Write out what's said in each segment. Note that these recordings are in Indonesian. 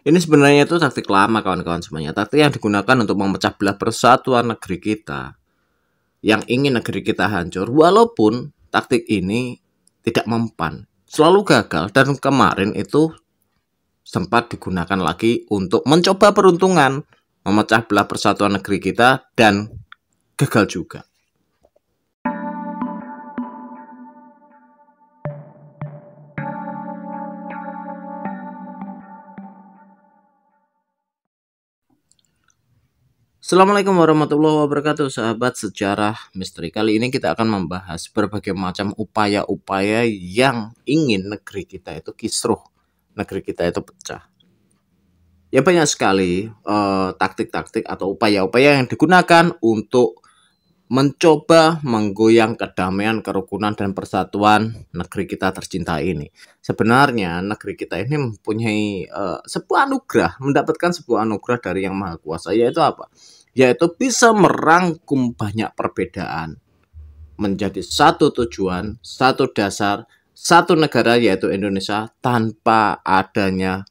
Ini sebenarnya itu taktik lama kawan-kawan semuanya. Taktik yang digunakan untuk memecah belah persatuan negeri kita. Yang ingin negeri kita hancur. Walaupun taktik ini tidak mempan. Selalu gagal. Dan kemarin itu sempat digunakan lagi untuk mencoba peruntungan. Memecah belah persatuan negeri kita. Dan gagal juga. Assalamualaikum warahmatullahi wabarakatuh, sahabat sejarah misteri. Kali ini kita akan membahas berbagai macam upaya-upaya yang ingin negeri kita itu kisruh, negeri kita itu pecah. Ya banyak sekali taktik-taktik atau upaya-upaya yang digunakan untuk mencoba menggoyang kedamaian, kerukunan, dan persatuan negeri kita tercinta ini. Sebenarnya negeri kita ini mempunyai sebuah anugerah, mendapatkan sebuah anugerah dari Yang Maha Kuasa, yaitu apa? Yaitu bisa merangkum banyak perbedaan menjadi satu tujuan, satu dasar, satu negara yaitu Indonesia tanpa adanya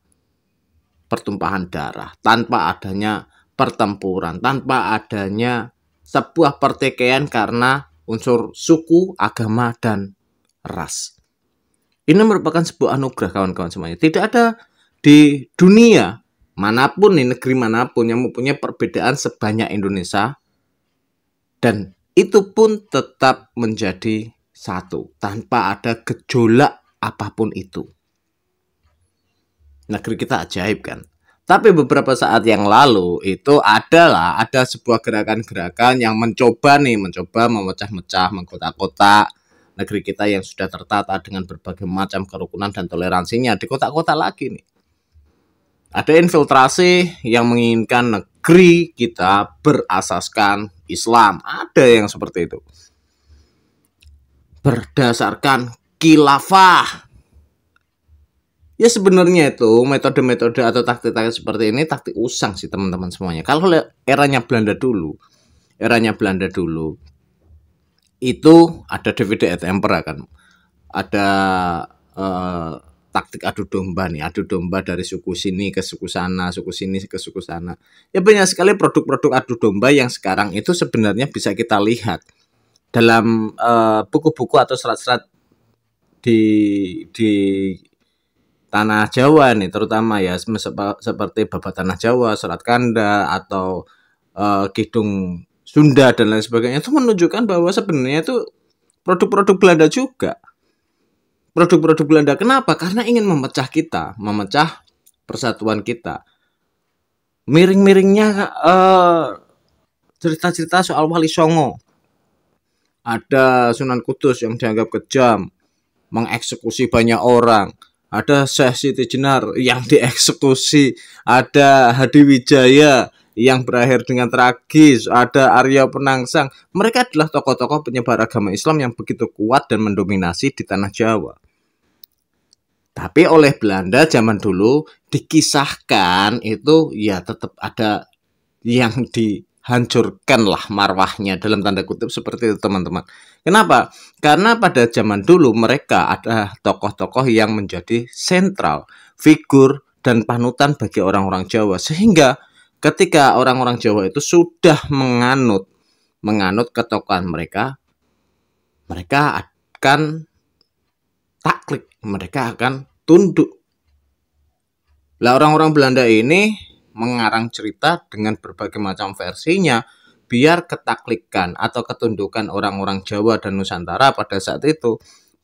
pertumpahan darah, tanpa adanya pertempuran, tanpa adanya sebuah pertikaian karena unsur suku, agama, dan ras. Ini merupakan sebuah anugerah kawan-kawan semuanya. Tidak ada di dunia manapun, di negeri manapun yang mempunyai perbedaan sebanyak Indonesia, dan itu pun tetap menjadi satu tanpa ada gejolak apapun itu. Negeri kita ajaib kan. Tapi beberapa saat yang lalu itu ada sebuah gerakan-gerakan yang mencoba memecah-mecah, mengkotak-kotak negeri kita yang sudah tertata dengan berbagai macam kerukunan dan toleransinya di kota-kota lagi nih. Ada infiltrasi yang menginginkan negeri kita berasaskan Islam. Ada yang seperti itu. Berdasarkan khilafah. Ya sebenarnya itu metode-metode atau taktik-taktik seperti ini taktik usang sih teman-teman semuanya. Kalau eranya Belanda dulu itu ada DVD et Impera kan. Ada taktik adu domba nih, adu domba dari suku sini ke suku sana, suku sini ke suku sana. Ya banyak sekali produk-produk adu domba yang sekarang itu sebenarnya bisa kita lihat dalam buku-buku atau serat-serat di tanah Jawa nih, terutama ya seperti Babat Tanah Jawa, Serat Kanda, atau Kidung Sunda dan lain sebagainya. Itu menunjukkan bahwa sebenarnya itu produk-produk Belanda juga. Produk-produk Belanda. Kenapa? Karena ingin memecah kita, memecah persatuan kita. Miring-miringnya cerita-cerita soal Wali Songo. Ada Sunan Kudus yang dianggap kejam, mengeksekusi banyak orang. Ada Syekh Siti Jenar yang dieksekusi. Ada Hadi Wijaya yang berakhir dengan tragis. Ada Arya Penangsang. Mereka adalah tokoh-tokoh penyebar agama Islam yang begitu kuat dan mendominasi di tanah Jawa. Tapi oleh Belanda zaman dulu dikisahkan itu ya tetap ada yang dihancurkan lah marwahnya dalam tanda kutip seperti itu teman-teman. Kenapa? Karena pada zaman dulu mereka ada tokoh-tokoh yang menjadi sentral, figur dan panutan bagi orang-orang Jawa. Sehingga ketika orang-orang Jawa itu sudah menganut ketokohan mereka, mereka akan takluk, mereka akan tunduk. Lah orang-orang Belanda ini mengarang cerita dengan berbagai macam versinya biar ketaklikan atau ketundukan orang-orang Jawa dan Nusantara pada saat itu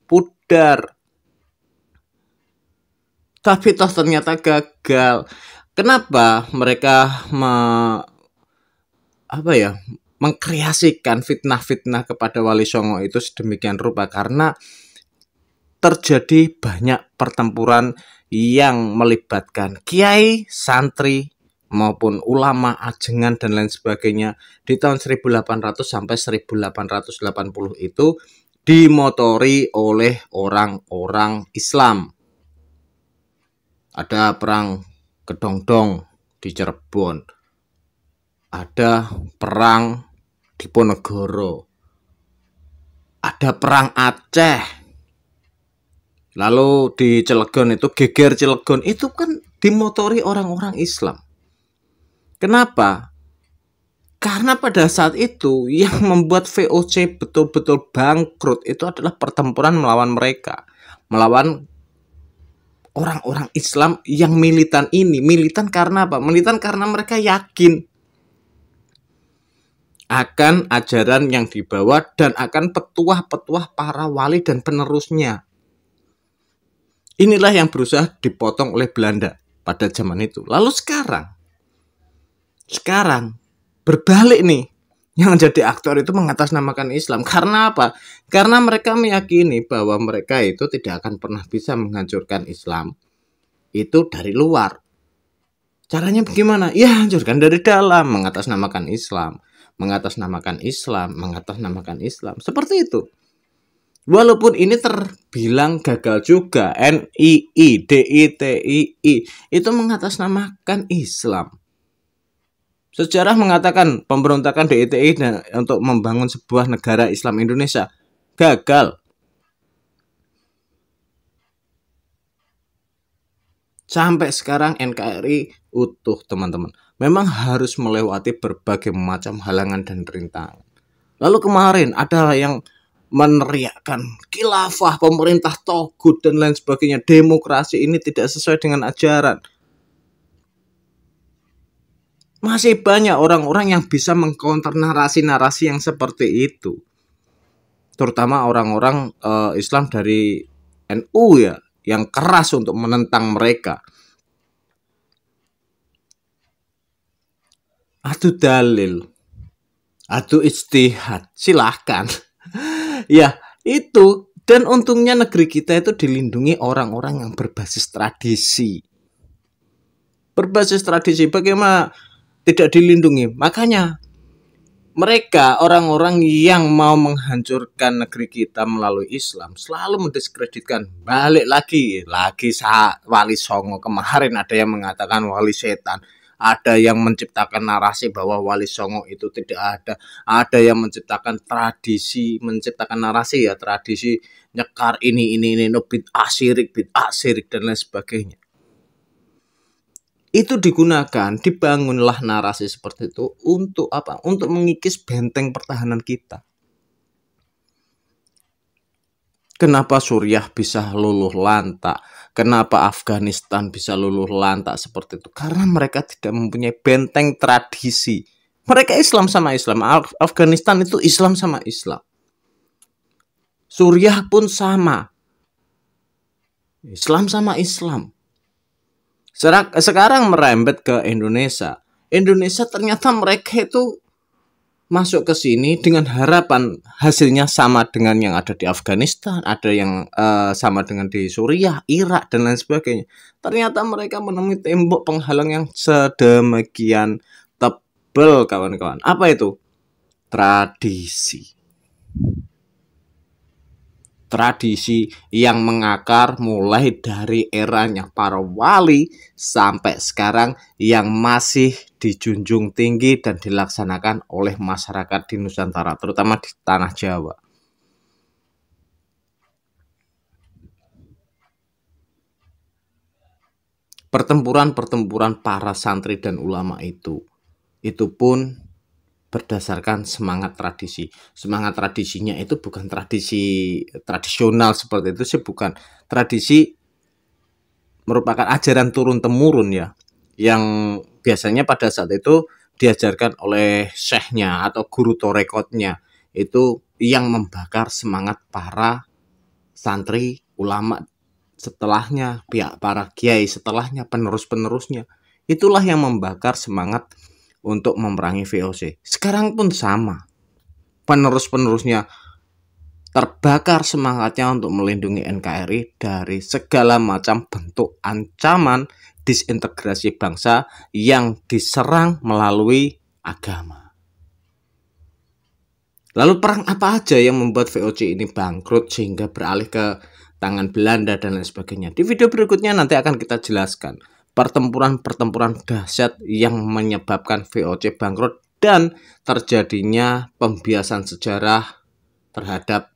pudar. Tapi toh ternyata gagal. Kenapa mereka mengkreasikan fitnah-fitnah kepada Wali Songo itu sedemikian rupa? Karena terjadi banyak pertempuran yang melibatkan kiai, santri, maupun ulama, ajengan, dan lain sebagainya di tahun 1800 sampai 1880 itu dimotori oleh orang-orang Islam. Ada perang Kedongdong di Cirebon. Ada perang Diponegoro. Ada perang Aceh. Lalu di Cilegon itu geger Cilegon itu kan dimotori orang-orang Islam. Kenapa? Karena pada saat itu yang membuat VOC betul-betul bangkrut itu adalah pertempuran melawan mereka, melawan orang-orang Islam yang militan ini. Militan karena apa? Militan karena mereka yakin akan ajaran yang dibawa dan akan petuah-petuah para wali dan penerusnya. Inilah yang berusaha dipotong oleh Belanda pada zaman itu. Lalu sekarang berbalik nih. Yang jadi aktor itu mengatasnamakan Islam. Karena apa? Karena mereka meyakini bahwa mereka itu tidak akan pernah bisa menghancurkan Islam itu dari luar. Caranya bagaimana? Ya, hancurkan dari dalam, mengatasnamakan Islam, mengatasnamakan Islam, mengatasnamakan Islam. Seperti itu. Walaupun ini terbilang gagal juga, NII, DITII itu mengatasnamakan Islam. Sejarah mengatakan pemberontakan DITI untuk membangun sebuah negara Islam Indonesia gagal. Sampai sekarang NKRI utuh, teman-teman. Memang harus melewati berbagai macam halangan dan rintangan. Lalu kemarin ada yang meneriakkan khilafah, pemerintah togut dan lain sebagainya. Demokrasi ini tidak sesuai dengan ajaran. Masih banyak orang-orang yang bisa mengcounter narasi-narasi yang seperti itu. Terutama orang-orang Islam dari NU ya, yang keras untuk menentang mereka. Adu dalil, adu ijtihad, silahkan. Ya, itu. Dan untungnya negeri kita itu dilindungi orang-orang yang berbasis tradisi. Berbasis tradisi, bagaimana tidak dilindungi? Makanya mereka, orang-orang yang mau menghancurkan negeri kita melalui Islam, selalu mendiskreditkan. Balik lagi Wali Songo. Kemarin ada yang mengatakan wali setan. Ada yang menciptakan narasi bahwa Wali Songo itu tidak ada. Ada yang menciptakan narasi ya, tradisi nyekar ini bid'ah syirik dan lain sebagainya. Itu dibangunlah narasi seperti itu untuk apa? Untuk mengikis benteng pertahanan kita. Kenapa Suriah bisa luluh lantak? Kenapa Afghanistan bisa luluh lantak seperti itu? Karena mereka tidak mempunyai benteng tradisi. Mereka Islam sama Islam. Afghanistan itu Islam sama Islam. Suriah pun sama. Islam sama Islam. Sekarang merembet ke Indonesia. Indonesia ternyata mereka itu masuk ke sini dengan harapan hasilnya sama dengan yang ada di Afghanistan, ada yang sama dengan di Suriah, Irak dan lain sebagainya. Ternyata mereka menemui tembok penghalang yang sedemikian tebal, kawan-kawan. Apa itu? Tradisi. Tradisi yang mengakar mulai dari eranya para wali sampai sekarang yang masih dijunjung tinggi dan dilaksanakan oleh masyarakat di Nusantara, terutama di tanah Jawa. Pertempuran para santri dan ulama itu pun berdasarkan semangat tradisi. Semangat tradisinya itu bukan tradisi tradisional seperti itu sih, bukan. Tradisi merupakan ajaran turun-temurun ya, yang biasanya pada saat itu diajarkan oleh syekhnya atau guru torekotnya, itu yang membakar semangat para santri, ulama setelahnya, pihak para kiai setelahnya, penerus-penerusnya. Itulah yang membakar semangat untuk memerangi VOC. Sekarang pun sama. Penerus-penerusnya terbakar semangatnya untuk melindungi NKRI dari segala macam bentuk ancaman disintegrasi bangsa yang diserang melalui agama. Lalu perang apa aja yang membuat VOC ini bangkrut sehingga beralih ke tangan Belanda dan lain sebagainya? Di video berikutnya nanti akan kita jelaskan pertempuran dahsyat yang menyebabkan VOC bangkrut dan terjadinya pembiasan sejarah terhadap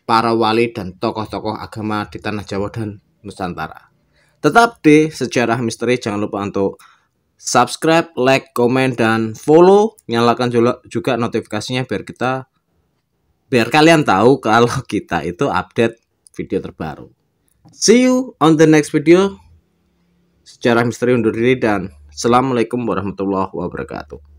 para wali dan tokoh-tokoh agama di tanah Jawa dan Nusantara. Tetap di Sejarah Misteri, jangan lupa untuk subscribe, like, komen, dan follow. Nyalakan juga notifikasinya biar kalian tahu kalau kita itu update video terbaru. See you on the next video. Sejarah Misteri undur diri dan Assalamualaikum warahmatullahi wabarakatuh.